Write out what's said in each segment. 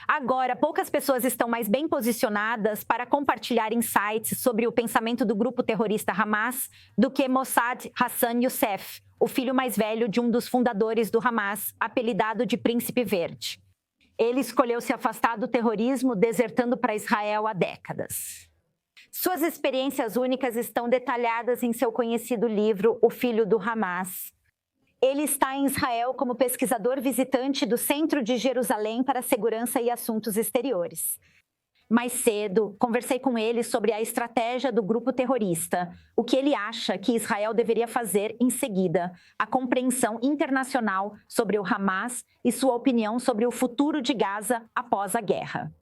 Agora, poucas pessoas estão mais bem posicionadas para compartilhar insights sobre o pensamento do grupo terrorista Hamas do que Mossad Hassan Youssef, o filho mais velho de um dos fundadores do Hamas, apelidado de Príncipe Verde. Ele escolheu se afastar do terrorismo, desertando para Israel há décadas. Suas experiências únicas estão detalhadas em seu conhecido livro O Filho do Hamas. Ele está em Israel como pesquisador visitante do Centro de Jerusalém para Segurança e Assuntos Exteriores. Mais cedo, conversei com ele sobre a estratégia do grupo terrorista, o que ele acha que Israel deveria fazer em seguida, a compreensão internacional sobre o Hamas e sua opinião sobre o futuro de Gaza após a guerra.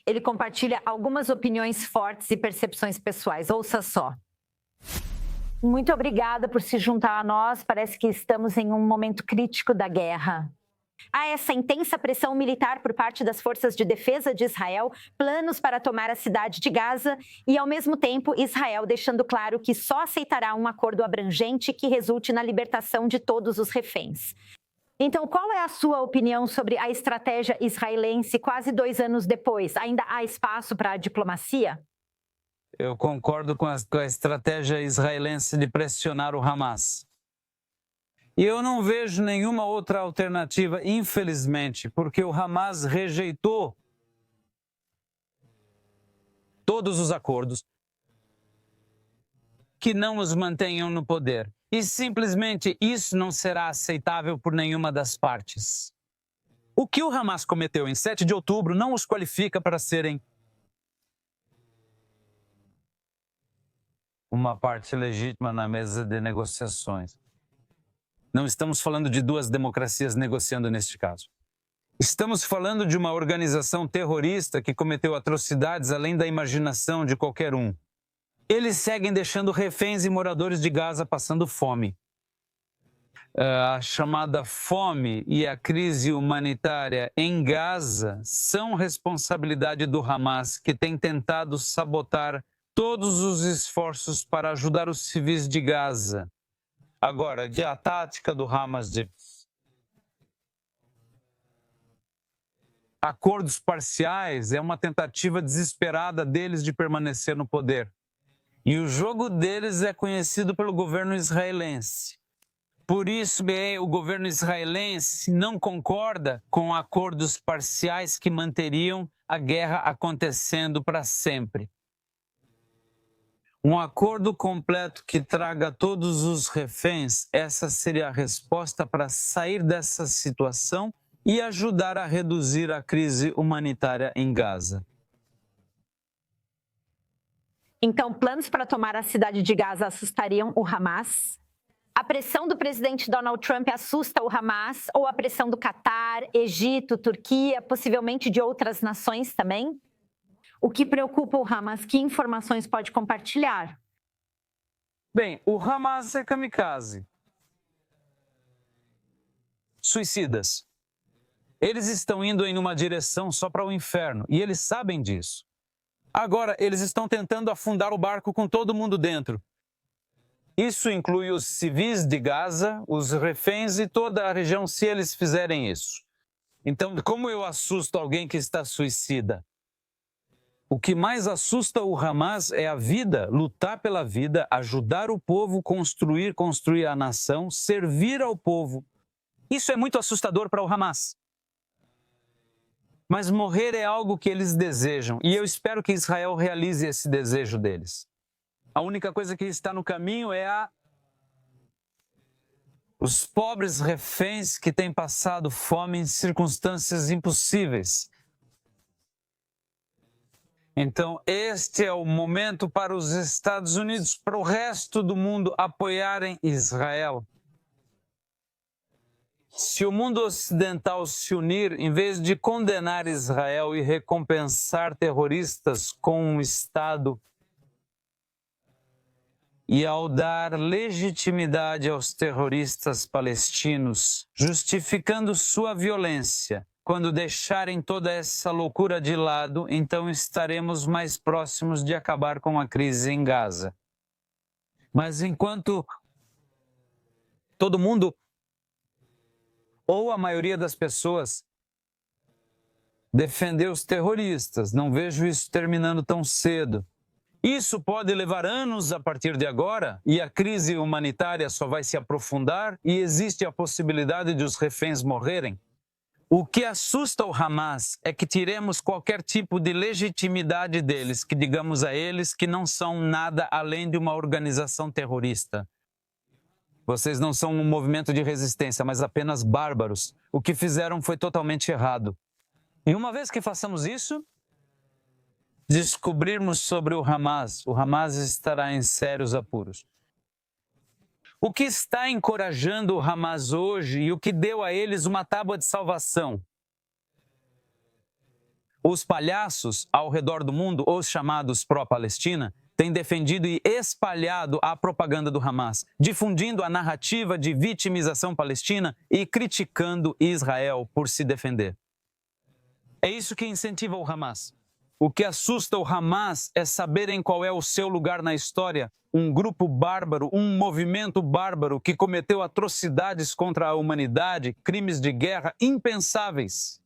Ele compartilha algumas opiniões fortes e percepções pessoais. Ouça só. Muito obrigada por se juntar a nós. Parece que estamos em um momento crítico da guerra. Há essa intensa pressão militar por parte das forças de defesa de Israel, planos para tomar a cidade de Gaza e, ao mesmo tempo, Israel deixando claro que só aceitará um acordo abrangente que resulte na libertação de todos os reféns. Então, qual é a sua opinião sobre a estratégia israelense quase 2 anos depois? Ainda há espaço para a diplomacia? Eu concordo com a estratégia israelense de pressionar o Hamas. E eu não vejo nenhuma outra alternativa, infelizmente, porque o Hamas rejeitou todos os acordos que não os mantenham no poder. E simplesmente isso não será aceitável por nenhuma das partes. O que o Hamas cometeu em 7 de outubro não os qualifica para serem uma parte legítima na mesa de negociações. Não estamos falando de 2 democracias negociando neste caso. Estamos falando de uma organização terrorista que cometeu atrocidades além da imaginação de qualquer um. Eles seguem deixando reféns e moradores de Gaza passando fome. A chamada fome e a crise humanitária em Gaza são responsabilidade do Hamas, que tem tentado sabotar todos os esforços para ajudar os civis de Gaza. Agora, a tática do Hamas de acordos parciais é uma tentativa desesperada deles de permanecer no poder. E o jogo deles é conhecido pelo governo israelense. Por isso, o governo israelense não concorda com acordos parciais que manteriam a guerra acontecendo para sempre. Um acordo completo que traga todos os reféns, essa seria a resposta para sair dessa situação e ajudar a reduzir a crise humanitária em Gaza. Então, planos para tomar a cidade de Gaza assustariam o Hamas? A pressão do presidente Donald Trump assusta o Hamas ou a pressão do Catar, Egito, Turquia, possivelmente de outras nações também? O que preocupa o Hamas? Que informações pode compartilhar? Bem, o Hamas é kamikaze. Suicidas. Eles estão indo em uma direção só para o inferno e eles sabem disso. Agora, eles estão tentando afundar o barco com todo mundo dentro. Isso inclui os civis de Gaza, os reféns e toda a região, se eles fizerem isso. Então, como eu assusto alguém que está suicida? O que mais assusta o Hamas é a vida, lutar pela vida, ajudar o povo, construir a nação, servir ao povo. Isso é muito assustador para o Hamas. Mas morrer é algo que eles desejam, e eu espero que Israel realize esse desejo deles. A única coisa que está no caminho é os pobres reféns que têm passado fome em circunstâncias impossíveis. Então, este é o momento para os Estados Unidos, para o resto do mundo apoiarem Israel. Se o mundo ocidental se unir, em vez de condenar Israel e recompensar terroristas com um Estado, e ao dar legitimidade aos terroristas palestinos, justificando sua violência, quando deixarem toda essa loucura de lado, então estaremos mais próximos de acabar com a crise em Gaza. Mas enquanto todo mundo, ou a maioria das pessoas, defender os terroristas. Não vejo isso terminando tão cedo. Isso pode levar anos a partir de agora e a crise humanitária só vai se aprofundar e existe a possibilidade de os reféns morrerem. O que assusta o Hamas é que tiremos qualquer tipo de legitimidade deles, que digamos a eles que não são nada além de uma organização terrorista. Vocês não são um movimento de resistência, mas apenas bárbaros. O que fizeram foi totalmente errado. E uma vez que façamos isso, descobrirmos sobre o Hamas estará em sérios apuros. O que está encorajando o Hamas hoje e o que deu a eles uma tábua de salvação? Os palhaços ao redor do mundo, os chamados pró-Palestina, têm defendido e espalhado a propaganda do Hamas, difundindo a narrativa de vitimização palestina e criticando Israel por se defender. É isso que incentiva o Hamas. O que assusta o Hamas é saberem qual é o seu lugar na história. Um grupo bárbaro, um movimento bárbaro que cometeu atrocidades contra a humanidade, crimes de guerra impensáveis.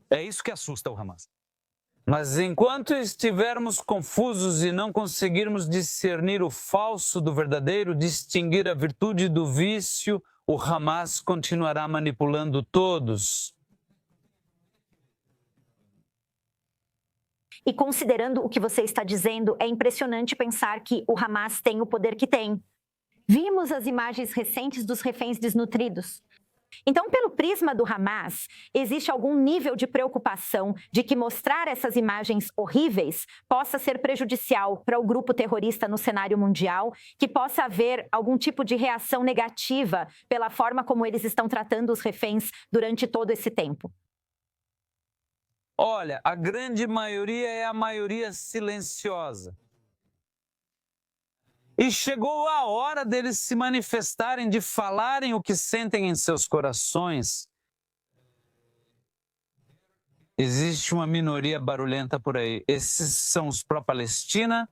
É isso que assusta o Hamas. Mas enquanto estivermos confusos e não conseguirmos discernir o falso do verdadeiro, distinguir a virtude do vício, o Hamas continuará manipulando todos. E considerando o que você está dizendo, é impressionante pensar que o Hamas tem o poder que tem. Vimos as imagens recentes dos reféns desnutridos. Então, pelo prisma do Hamas, existe algum nível de preocupação de que mostrar essas imagens horríveis possa ser prejudicial para o grupo terrorista no cenário mundial, que possa haver algum tipo de reação negativa pela forma como eles estão tratando os reféns durante todo esse tempo? Olha, a grande maioria é a maioria silenciosa. E chegou a hora deles se manifestarem, de falarem o que sentem em seus corações. Existe uma minoria barulhenta por aí. Esses são os pró-Palestina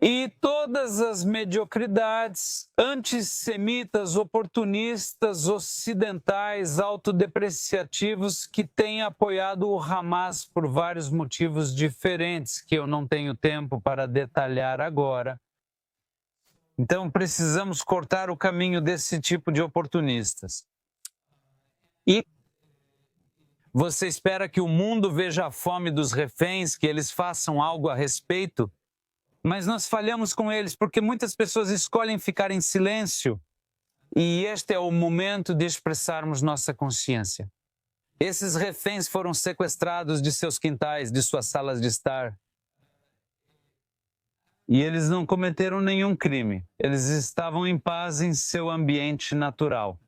e todas as mediocridades antissemitas, oportunistas, ocidentais, autodepreciativos que têm apoiado o Hamas por vários motivos diferentes que eu não tenho tempo para detalhar agora. Então, precisamos cortar o caminho desse tipo de oportunistas. E você espera que o mundo veja a fome dos reféns, que eles façam algo a respeito? Mas nós falhamos com eles porque muitas pessoas escolhem ficar em silêncio. E este é o momento de expressarmos nossa consciência. Esses reféns foram sequestrados de seus quintais, de suas salas de estar. E eles não cometeram nenhum crime. Eles estavam em paz em seu ambiente natural.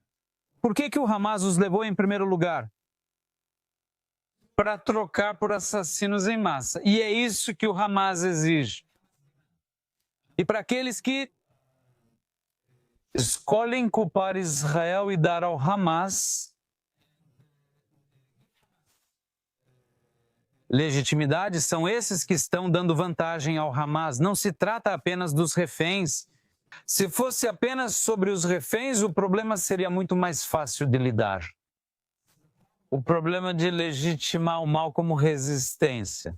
Por que o Hamas os levou em primeiro lugar? Para trocar por assassinos em massa. E é isso que o Hamas exige. E para aqueles que escolhem culpar Israel e dar ao Hamas legitimidade, são esses que estão dando vantagem ao Hamas. Não se trata apenas dos reféns. Se fosse apenas sobre os reféns, o problema seria muito mais fácil de lidar. O problema de legitimar o mal como resistência.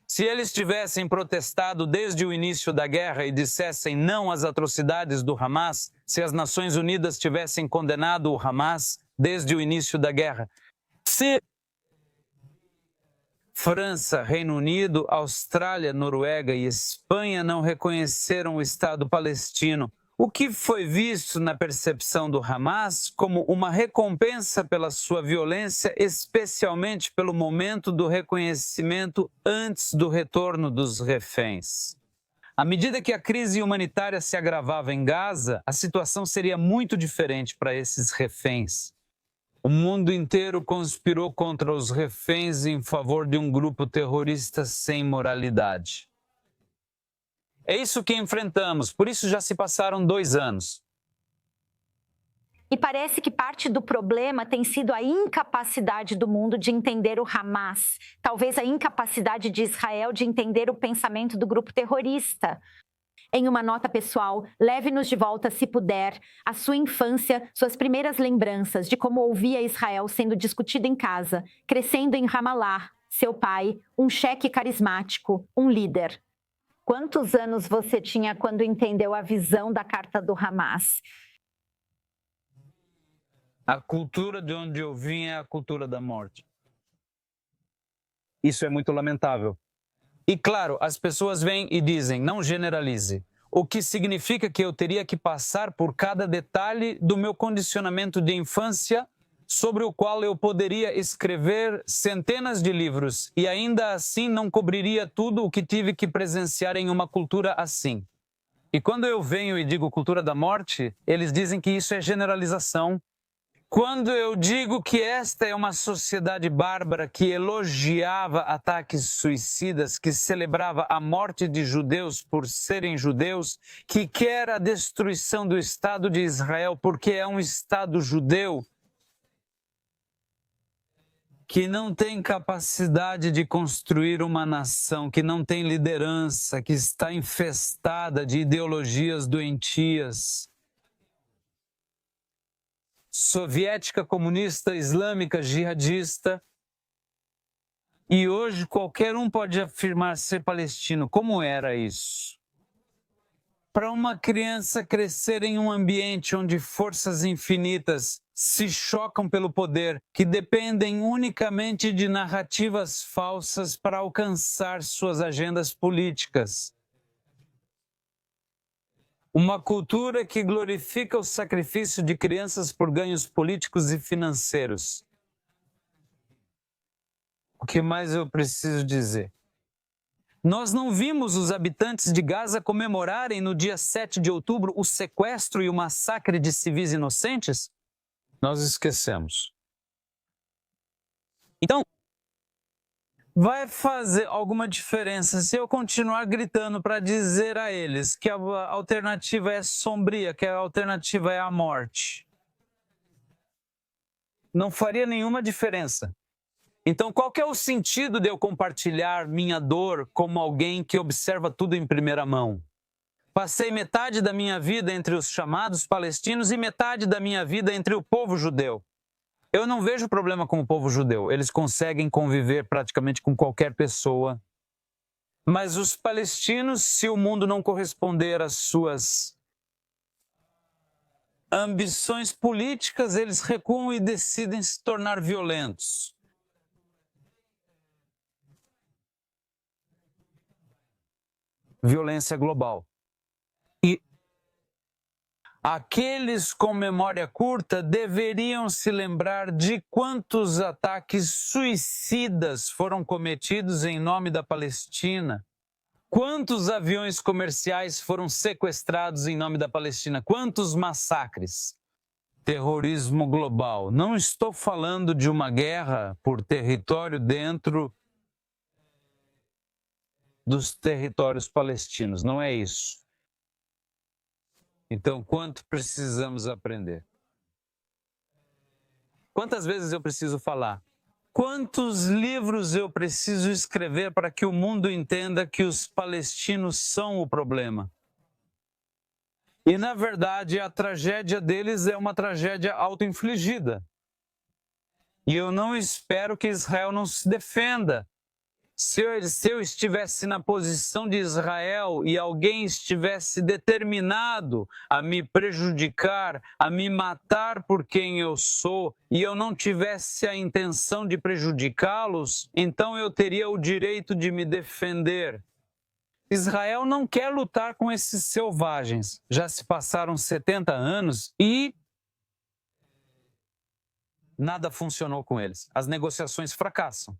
Se eles tivessem protestado desde o início da guerra e dissessem não às atrocidades do Hamas, se as Nações Unidas tivessem condenado o Hamas desde o início da guerra, se França, Reino Unido, Austrália, Noruega e Espanha não reconheceram o Estado palestino, o que foi visto na percepção do Hamas como uma recompensa pela sua violência, especialmente pelo momento do reconhecimento antes do retorno dos reféns. À medida que a crise humanitária se agravava em Gaza, a situação seria muito diferente para esses reféns. O mundo inteiro conspirou contra os reféns em favor de um grupo terrorista sem moralidade. É isso que enfrentamos, por isso já se passaram 2 anos. E parece que parte do problema tem sido a incapacidade do mundo de entender o Hamas, talvez a incapacidade de Israel de entender o pensamento do grupo terrorista. Em uma nota pessoal, leve-nos de volta, se puder, à sua infância, suas primeiras lembranças de como ouvia Israel sendo discutido em casa, crescendo em Ramallah, seu pai, um cheque carismático, um líder. Quantos anos você tinha quando entendeu a visão da Carta do Hamas? A cultura de onde eu vim é a cultura da morte. Isso é muito lamentável. E claro, as pessoas vêm e dizem, não generalize, o que significa que eu teria que passar por cada detalhe do meu condicionamento de infância, sobre o qual eu poderia escrever centenas de livros e ainda assim não cobriria tudo o que tive que presenciar em uma cultura assim. E quando eu venho e digo cultura da morte, eles dizem que isso é generalização. Quando eu digo que esta é uma sociedade bárbara que elogiava ataques suicidas, que celebrava a morte de judeus por serem judeus, que quer a destruição do Estado de Israel porque é um Estado judeu, que não tem capacidade de construir uma nação, que não tem liderança, que está infestada de ideologias doentias, soviética, comunista, islâmica, jihadista. E hoje qualquer um pode afirmar ser palestino. Como era isso? Para uma criança crescer em um ambiente onde forças infinitas se chocam pelo poder, que dependem unicamente de narrativas falsas para alcançar suas agendas políticas. Uma cultura que glorifica o sacrifício de crianças por ganhos políticos e financeiros. O que mais eu preciso dizer? Nós não vimos os habitantes de Gaza comemorarem no dia 7 de outubro o sequestro e o massacre de civis inocentes? Nós esquecemos. Então, vai fazer alguma diferença se eu continuar gritando para dizer a eles que a alternativa é sombria, que a alternativa é a morte? Não faria nenhuma diferença. Então, qual que é o sentido de eu compartilhar minha dor como alguém que observa tudo em primeira mão? Passei metade da minha vida entre os chamados palestinos e metade da minha vida entre o povo judeu. Eu não vejo problema com o povo judeu. Eles conseguem conviver praticamente com qualquer pessoa. Mas os palestinos, se o mundo não corresponder às suas ambições políticas, eles recuam e decidem se tornar violentos. Violência global. E aqueles com memória curta deveriam se lembrar de quantos ataques suicidas foram cometidos em nome da Palestina. Quantos aviões comerciais foram sequestrados em nome da Palestina? Quantos massacres? Terrorismo global. Não estou falando de uma guerra por território dentro dos territórios palestinos, não é isso. Então, quanto precisamos aprender? Quantas vezes eu preciso falar? Quantos livros eu preciso escrever para que o mundo entenda que os palestinos são o problema? E, na verdade, a tragédia deles é uma tragédia auto-infligida. E eu não espero que Israel não se defenda. Se eu estivesse na posição de Israel e alguém estivesse determinado a me prejudicar, a me matar por quem eu sou, e eu não tivesse a intenção de prejudicá-los, então eu teria o direito de me defender. Israel não quer lutar com esses selvagens. Já se passaram 70 anos e nada funcionou com eles. As negociações fracassam.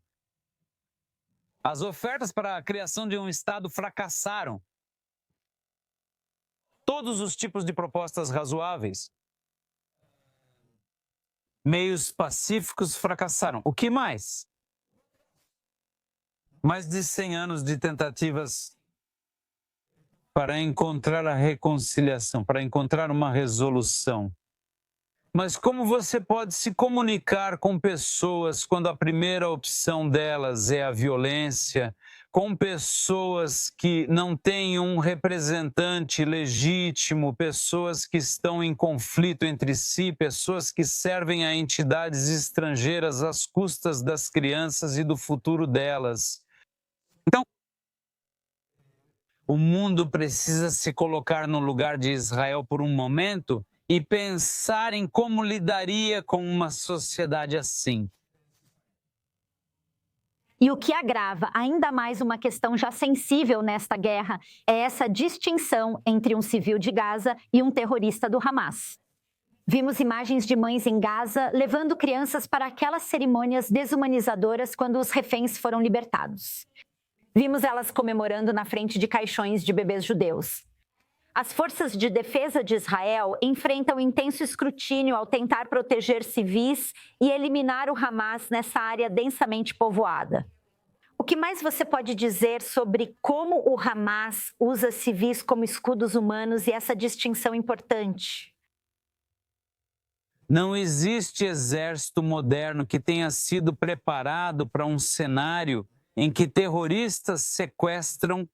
As ofertas para a criação de um Estado fracassaram. Todos os tipos de propostas razoáveis. Meios pacíficos fracassaram. O que mais? Mais de 100 anos de tentativas para encontrar a reconciliação, para encontrar uma resolução. Mas como você pode se comunicar com pessoas quando a primeira opção delas é a violência, com pessoas que não têm um representante legítimo, pessoas que estão em conflito entre si, pessoas que servem a entidades estrangeiras às custas das crianças e do futuro delas. Então, o mundo precisa se colocar no lugar de Israel por um momento e pensar em como lidaria com uma sociedade assim. E o que agrava ainda mais uma questão já sensível nesta guerra é essa distinção entre um civil de Gaza e um terrorista do Hamas. Vimos imagens de mães em Gaza levando crianças para aquelas cerimônias desumanizadoras quando os reféns foram libertados. Vimos elas comemorando na frente de caixões de bebês judeus. As forças de defesa de Israel enfrentam intenso escrutínio ao tentar proteger civis e eliminar o Hamas nessa área densamente povoada. O que mais você pode dizer sobre como o Hamas usa civis como escudos humanos e essa distinção importante? Não existe exército moderno que tenha sido preparado para um cenário em que terroristas sequestram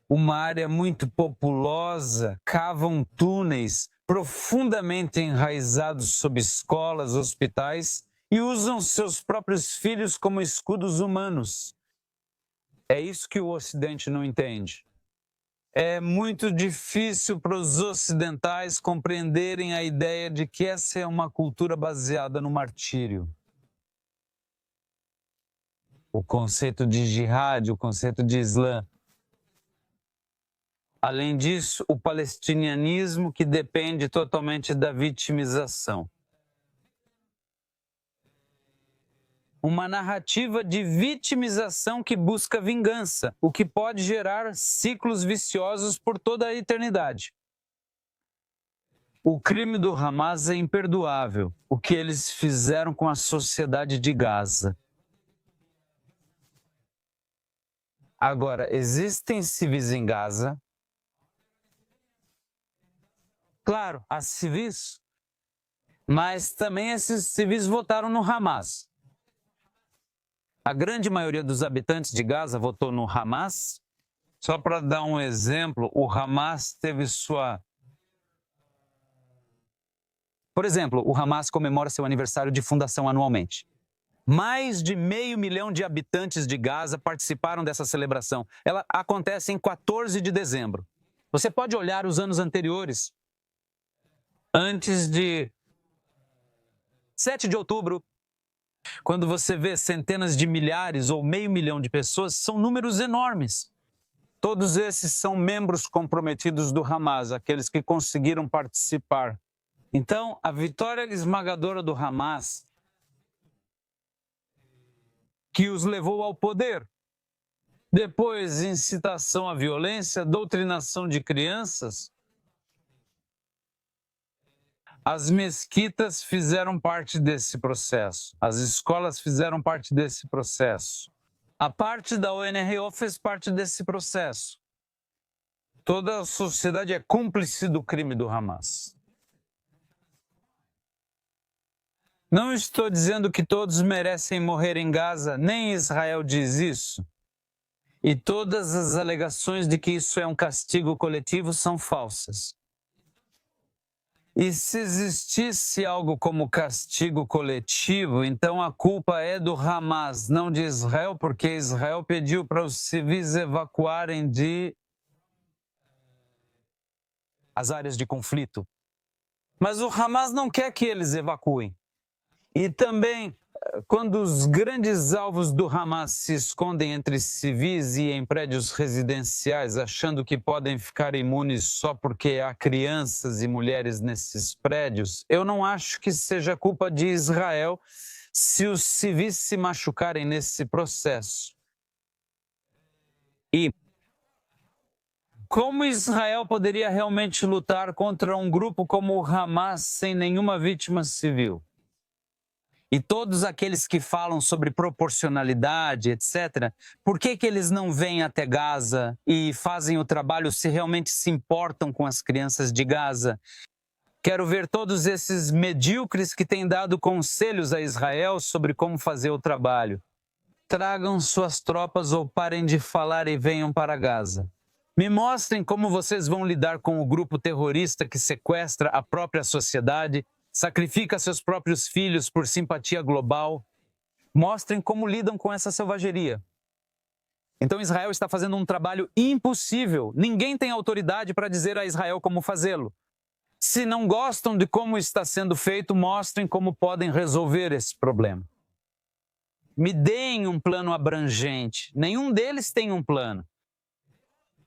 uma área muito populosa, cavam túneis profundamente enraizados sob escolas, hospitais e usam seus próprios filhos como escudos humanos. É isso que o Ocidente não entende. É muito difícil para os ocidentais compreenderem a ideia de que essa é uma cultura baseada no martírio. O conceito de jihad, o conceito de Islã. Além disso, o palestinianismo, que depende totalmente da vitimização. Uma narrativa de vitimização que busca vingança, o que pode gerar ciclos viciosos por toda a eternidade. O crime do Hamas é imperdoável, o que eles fizeram com a sociedade de Gaza. Agora, existem civis em Gaza. Claro, há civis, mas também esses civis votaram no Hamas. A grande maioria dos habitantes de Gaza votou no Hamas. Só para dar um exemplo, o Hamas teve sua... Por exemplo, o Hamas comemora seu aniversário de fundação anualmente. Mais de 500 mil de habitantes de Gaza participaram dessa celebração. Ela acontece em 14 de dezembro. Você pode olhar os anos anteriores. Antes de 7 de outubro, quando você vê centenas de milhares ou 500 mil de pessoas, são números enormes. Todos esses são membros comprometidos do Hamas, aqueles que conseguiram participar. Então, a vitória esmagadora do Hamas, que os levou ao poder, depois incitação à violência, doutrinação de crianças. As mesquitas fizeram parte desse processo, as escolas fizeram parte desse processo. A parte da UNRWA fez parte desse processo. Toda a sociedade é cúmplice do crime do Hamas. Não estou dizendo que todos merecem morrer em Gaza, nem Israel diz isso. E todas as alegações de que isso é um castigo coletivo são falsas. E se existisse algo como castigo coletivo, então a culpa é do Hamas, não de Israel, porque Israel pediu para os civis evacuarem as áreas de conflito. Mas o Hamas não quer que eles evacuem. E também, quando os grandes alvos do Hamas se escondem entre civis e em prédios residenciais, achando que podem ficar imunes só porque há crianças e mulheres nesses prédios, eu não acho que seja culpa de Israel se os civis se machucarem nesse processo. E como Israel poderia realmente lutar contra um grupo como o Hamas sem nenhuma vítima civil? E todos aqueles que falam sobre proporcionalidade, etc., por que eles não vêm até Gaza e fazem o trabalho se realmente se importam com as crianças de Gaza? Quero ver todos esses medíocres que têm dado conselhos a Israel sobre como fazer o trabalho. tragam suas tropas ou parem de falar e venham para Gaza. Me mostrem como vocês vão lidar com o grupo terrorista que sequestra a própria sociedade, sacrifica seus próprios filhos por simpatia global. Mostrem como lidam com essa selvageria. Então Israel está fazendo um trabalho impossível. Ninguém tem autoridade para dizer a Israel como fazê-lo. Se não gostam de como está sendo feito, mostrem como podem resolver esse problema. Me deem um plano abrangente. Nenhum deles tem um plano.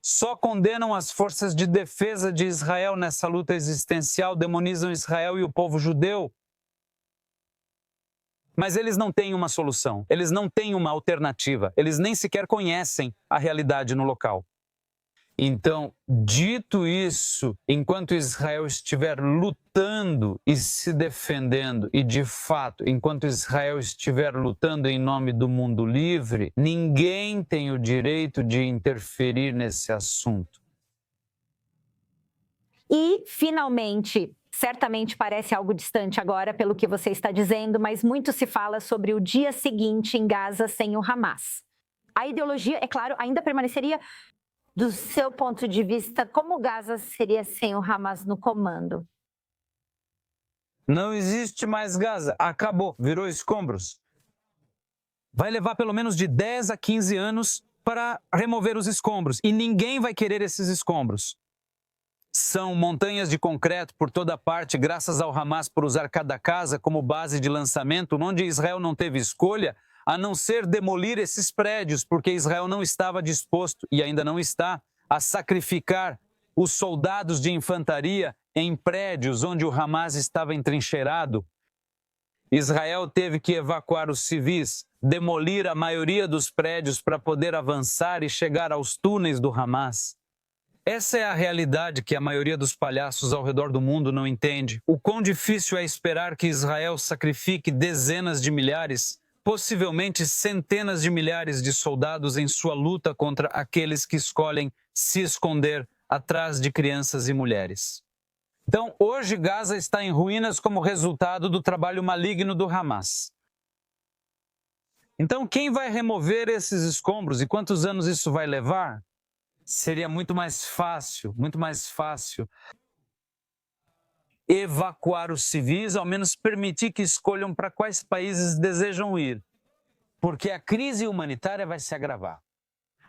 Só condenam as forças de defesa de Israel nessa luta existencial, demonizam Israel e o povo judeu. Mas eles não têm uma solução, eles não têm uma alternativa, eles nem sequer conhecem a realidade no local. Então, dito isso, enquanto Israel estiver lutando e se defendendo, e de fato, enquanto Israel estiver lutando em nome do mundo livre, ninguém tem o direito de interferir nesse assunto. E, finalmente, certamente parece algo distante agora pelo que você está dizendo, mas muito se fala sobre o dia seguinte em Gaza sem o Hamas. A ideologia, é claro, ainda permaneceria. Do seu ponto de vista, como Gaza seria sem o Hamas no comando? Não existe mais Gaza. Acabou. Virou escombros. Vai levar pelo menos de 10 a 15 anos para remover os escombros. E ninguém vai querer esses escombros. São montanhas de concreto por toda parte, graças ao Hamas por usar cada casa como base de lançamento, onde Israel não teve escolha, a não ser demolir esses prédios, porque Israel não estava disposto, e ainda não está, a sacrificar os soldados de infantaria em prédios onde o Hamas estava entrincheirado. Israel teve que evacuar os civis, demolir a maioria dos prédios para poder avançar e chegar aos túneis do Hamas. Essa é a realidade que a maioria dos palhaços ao redor do mundo não entende. O quão difícil é esperar que Israel sacrifique dezenas de milhares, possivelmente centenas de milhares de soldados em sua luta contra aqueles que escolhem se esconder atrás de crianças e mulheres. Então, hoje Gaza está em ruínas como resultado do trabalho maligno do Hamas. Então, quem vai remover esses escombros e quantos anos isso vai levar? Seria muito mais fácil evacuar os civis, ao menos permitir que escolham para quais países desejam ir, porque a crise humanitária vai se agravar.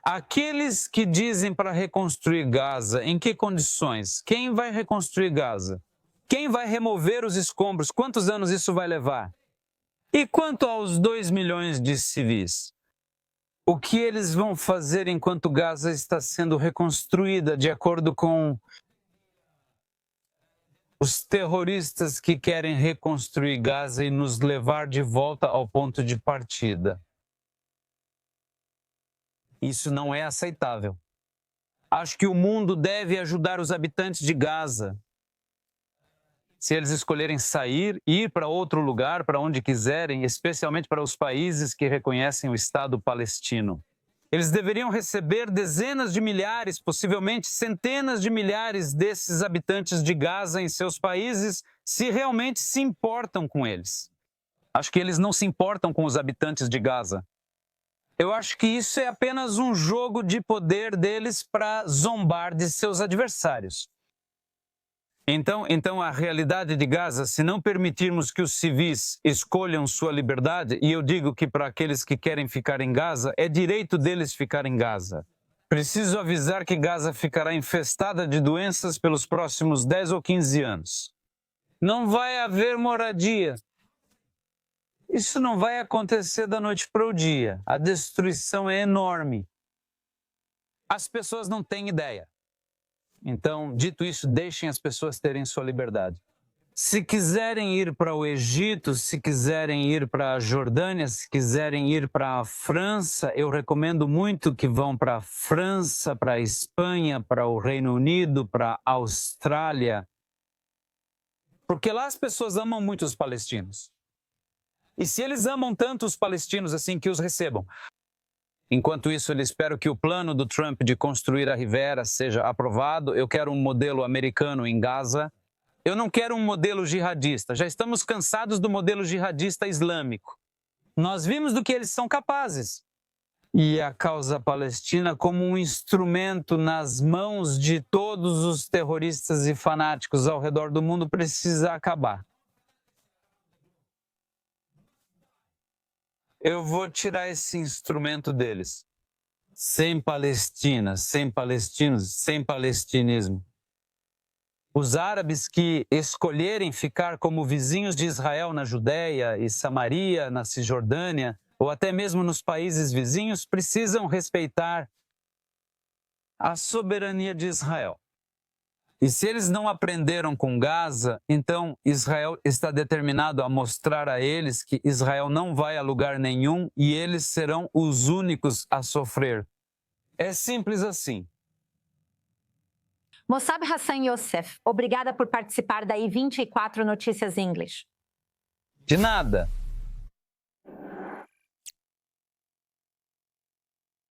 Aqueles que dizem para reconstruir Gaza, em que condições? Quem vai reconstruir Gaza? Quem vai remover os escombros? Quantos anos isso vai levar? E quanto aos 2 milhões de civis? O que eles vão fazer enquanto Gaza está sendo reconstruída de acordo com os terroristas que querem reconstruir Gaza e nos levar de volta ao ponto de partida? Isso não é aceitável. Acho que o mundo deve ajudar os habitantes de Gaza. Se eles escolherem sair, ir para outro lugar, para onde quiserem, especialmente para os países que reconhecem o Estado palestino. Eles deveriam receber dezenas de milhares, possivelmente centenas de milhares desses habitantes de Gaza em seus países, se realmente se importam com eles. Acho que eles não se importam com os habitantes de Gaza. Eu acho que isso é apenas um jogo de poder deles para zombar de seus adversários. Então a realidade de Gaza, se não permitirmos que os civis escolham sua liberdade, e eu digo que para aqueles que querem ficar em Gaza, é direito deles ficar em Gaza. Preciso avisar que Gaza ficará infestada de doenças pelos próximos 10 ou 15 anos. Não vai haver moradia. Isso não vai acontecer da noite para o dia. A destruição é enorme. As pessoas não têm ideia. Então, dito isso, deixem as pessoas terem sua liberdade. Se quiserem ir para o Egito, se quiserem ir para a Jordânia, se quiserem ir para a França, eu recomendo muito que vão para a França, para a Espanha, para o Reino Unido, para a Austrália. Porque lá as pessoas amam muito os palestinos. E se eles amam tanto os palestinos assim, que os recebam. Enquanto isso, eu espero que o plano do Trump de construir a Rivera seja aprovado. Eu quero um modelo americano em Gaza. Eu não quero um modelo jihadista. Já estamos cansados do modelo jihadista islâmico. Nós vimos do que eles são capazes. E a causa palestina como um instrumento nas mãos de todos os terroristas e fanáticos ao redor do mundo precisa acabar. Eu vou tirar esse instrumento deles. Sem Palestina, sem palestinos, sem palestinismo. Os árabes que escolherem ficar como vizinhos de Israel na Judéia e Samaria, na Cisjordânia, ou até mesmo nos países vizinhos, precisam respeitar a soberania de Israel. E se eles não aprenderam com Gaza, então Israel está determinado a mostrar a eles que Israel não vai a lugar nenhum e eles serão os únicos a sofrer. É simples assim. Mossab Hassan Youssef, obrigada por participar da I24 Notícias English. De nada.